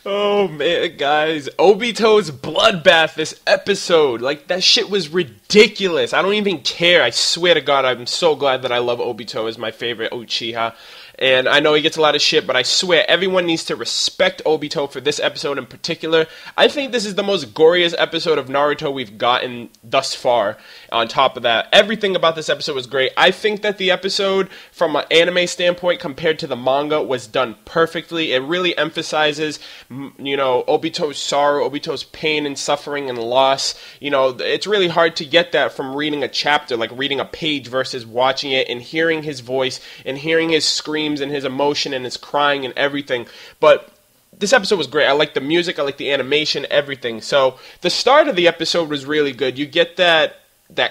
Oh man, guys, Obito's bloodbath this episode, like that shit was ridiculous. I don't even care. I swear to God, I'm so glad that I love Obito as my favorite Uchiha. And I know he gets a lot of shit, but I swear everyone needs to respect Obito for this episode in particular. I think this is the most goriest episode of Naruto we've gotten thus far. On top of that, everything about this episode was great. I think that the episode, from an anime standpoint compared to the manga, was done perfectly. It really emphasizes, Obito's sorrow, Obito's pain and suffering and loss. It's really hard to get that from reading a chapter, like reading a page versus watching it and hearing his voice and hearing his screams and his emotion and his crying and everything. But this episode was great. I like the music, I like the animation, everything. So the start of the episode was really good. You get that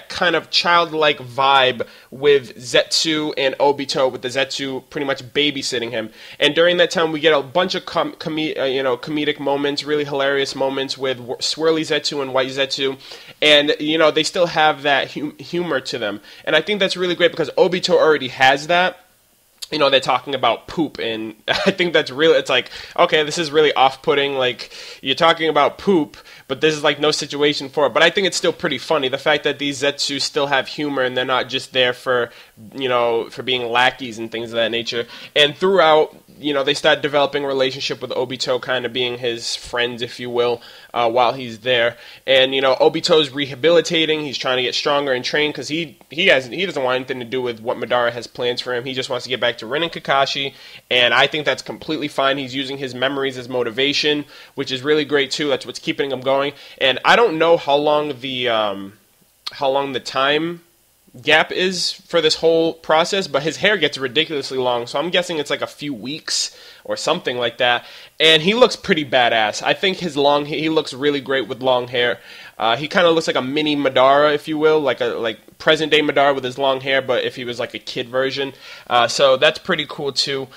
kind of childlike vibe with Zetsu and Obito, with the Zetsu pretty much babysitting him. And during that time, we get a bunch of comedic moments, really hilarious moments with Swirly Zetsu and White Zetsu. And, they still have that humor to them. And I think that's really great because Obito already has that. They're talking about poop, and I think that's really, it's like, okay, this is really off-putting, like, you're talking about poop, but this is, like, no situation for it, but I think it's still pretty funny, the fact that these Zetsu still have humor, and they're not just there for, for being lackeys and things of that nature, and throughout, they start developing a relationship with Obito, kind of being his friends, if you will, while he's there, and, Obito's rehabilitating, he's trying to get stronger and train, because he doesn't want anything to do with what Madara has plans for him, he just wants to get back to Rin and Kakashi, and I think that's completely fine. He's using his memories as motivation, which is really great too. That's what's keeping him going. And I don't know how long the time gap is for this whole process, but his hair gets ridiculously long, so I'm guessing it's like a few weeks or something like that. And he looks pretty badass. I think he looks really great with long hair. He kind of looks like a mini Madara, if you will, like present day Madara with his long hair, but if he was like a kid version. So that's pretty cool too.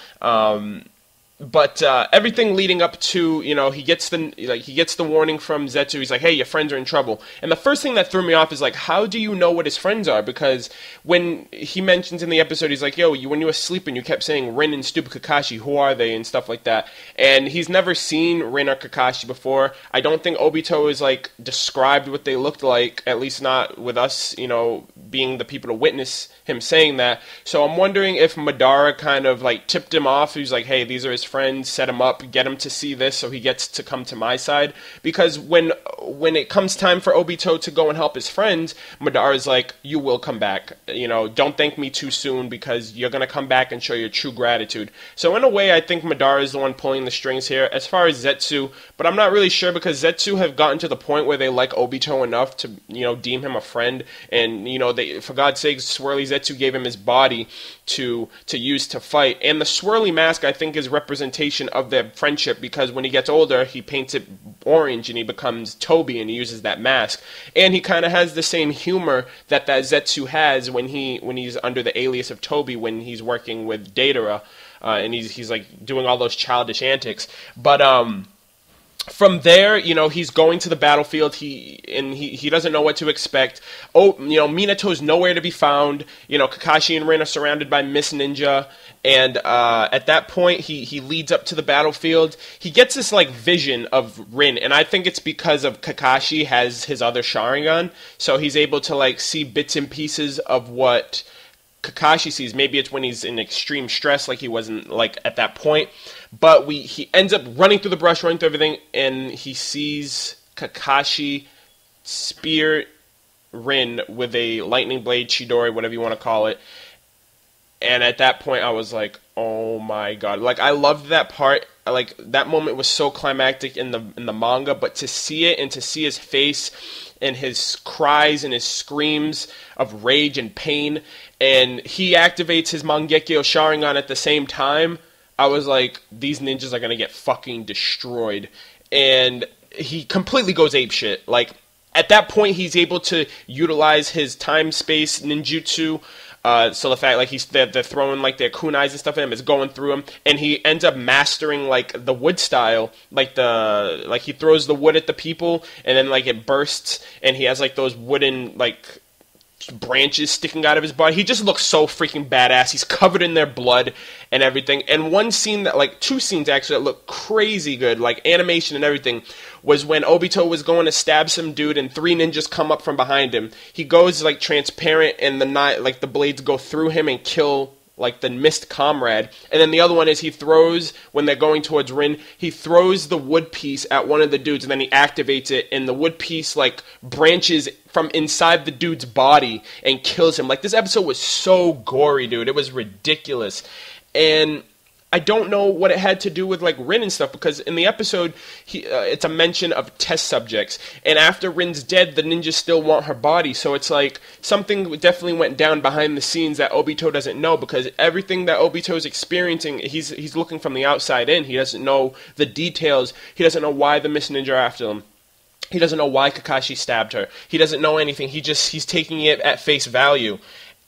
But everything leading up to, he gets the warning from Zetsu. He's like, hey, your friends are in trouble. And the first thing that threw me off is like, how do you know what his friends are? Because when he mentions in the episode, he's like, yo, when you were sleeping, you kept saying Rin and stupid Kakashi, who are they? And stuff like that. And he's never seen Rin or Kakashi before. I don't think Obito is like described what they looked like, at least not with us, being the people to witness him saying that. So I'm wondering if Madara kind of like tipped him off. He's like, hey, these are his friends, set him up, get him to see this so he gets to come to my side. Because when it comes time for Obito to go and help his friends, Madara's like, you will come back. Don't thank me too soon because you're going to come back and show your true gratitude. So in a way, I think Madara is the one pulling the strings here. As far as Zetsu, but I'm not really sure because Zetsu have gotten to the point where they like Obito enough to, deem him a friend. And, for God's sake, Swirly Zetsu gave him his body to use to fight. And the swirly mask, I think, is representation of their friendship because when he gets older, he paints it orange and he becomes Toby and he uses that mask. And he kind of has the same humor that Zetsu has when he's under the alias of Toby when he's working with Deidara. And he's like doing all those childish antics. But from there, he's going to the battlefield. He doesn't know what to expect. Minato's nowhere to be found. Kakashi and Rin are surrounded by Miss Ninja, and at that point, he leads up to the battlefield. He gets this like vision of Rin, and I think it's because of Kakashi has his other Sharingan, so he's able to like see bits and pieces of what Kakashi sees. Maybe it's when he's in extreme stress, like he wasn't like at that point. But he ends up running through the brush, running through everything, and he sees Kakashi spear Rin with a lightning blade, Chidori, whatever you want to call it. And at that point, I was like, oh my god. Like, I loved that part. Like, that moment was so climactic in the manga, but to see it and to see his face and his cries and his screams of rage and pain, and he activates his Mangekyo Sharingan at the same time, I was like, these ninjas are going to get fucking destroyed. And he completely goes apeshit. Like, at that point, he's able to utilize his time-space ninjutsu. So the fact, like, they're throwing, like, their kunais and stuff at him, it's going through him. And he ends up mastering, like, the wood style. Like, he throws the wood at the people, and then, like, it bursts. And he has, like, those wooden, like, branches sticking out of his body. He just looks so freaking badass. He's covered in their blood and everything. And one scene that, like, two scenes actually that look crazy good, like animation and everything, was when Obito was going to stab some dude and three ninjas come up from behind him. He goes like transparent and the blades go through him and kill like the missed comrade. And then the other one is he throws, when they're going towards Rin, he throws the wood piece at one of the dudes and then he activates it and the wood piece like branches from inside the dude's body and kills him. Like, this episode was so gory, dude. It was ridiculous. And I don't know what it had to do with like Rin and stuff, because in the episode, it's a mention of test subjects, and after Rin's dead, the ninjas still want her body. So it's like something definitely went down behind the scenes that Obito doesn't know, because everything that Obito's experiencing, he's looking from the outside in. He doesn't know the details. He doesn't know why the Mist Ninja are after him. He doesn't know why Kakashi stabbed her. He doesn't know anything. He's taking it at face value.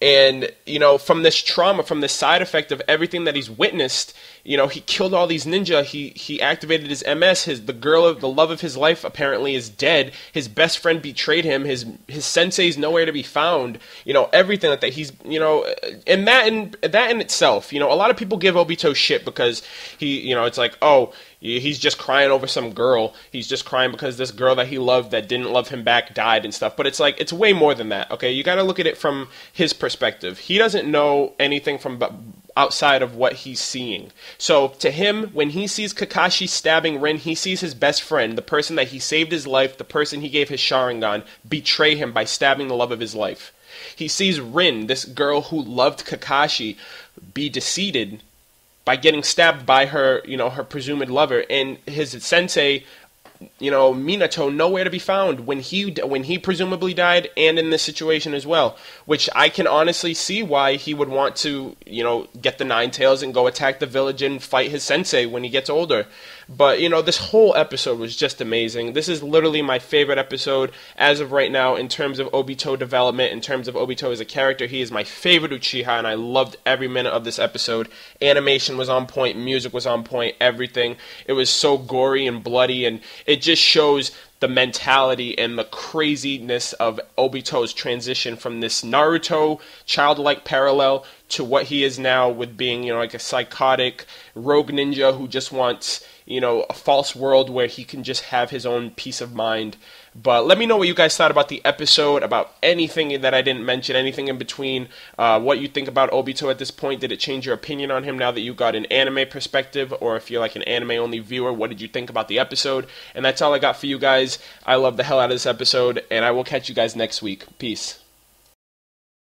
And, you know, from this trauma, from the side effect of everything that he's witnessed, you know, he killed all these ninja, he activated his MS, the love of his life apparently is dead, his best friend betrayed him, his sensei's nowhere to be found, you know, everything like that. He's, you know, and that in itself, you know, a lot of people give Obito shit because you know, it's like, oh, he's just crying over some girl. He's just crying because this girl that he loved that didn't love him back died and stuff. But it's like, it's way more than that, okay? You gotta look at it from his perspective. He doesn't know anything from outside of what he's seeing. So to him, when he sees Kakashi stabbing Rin, he sees his best friend, the person that he saved his life, the person he gave his Sharingan, betray him by stabbing the love of his life. He sees Rin, this girl who loved Kakashi, be deceived by getting stabbed by her, you know, her presumed lover, and his sensei, you know, Minato, nowhere to be found when he presumably died, and in this situation as well, which I can honestly see why he would want to, you know, get the Nine Tails and go attack the village and fight his sensei when he gets older. But, you know, this whole episode was just amazing. This is literally my favorite episode as of right now in terms of Obito development, in terms of Obito as a character. He is my favorite Uchiha, and I loved every minute of this episode. Animation was on point, music was on point, everything. It was so gory and bloody, and it just shows the mentality and the craziness of Obito's transition from this Naruto childlike parallel to what he is now with being, you know, like a psychotic rogue ninja who just wants, you know, a false world where he can just have his own peace of mind. But let me know what you guys thought about the episode, about anything that I didn't mention, anything in between, what you think about Obito at this point. Did it change your opinion on him now that you got an anime perspective, or if you're like an anime-only viewer, what did you think about the episode? And that's all I got for you guys. I love the hell out of this episode, and I will catch you guys next week. Peace.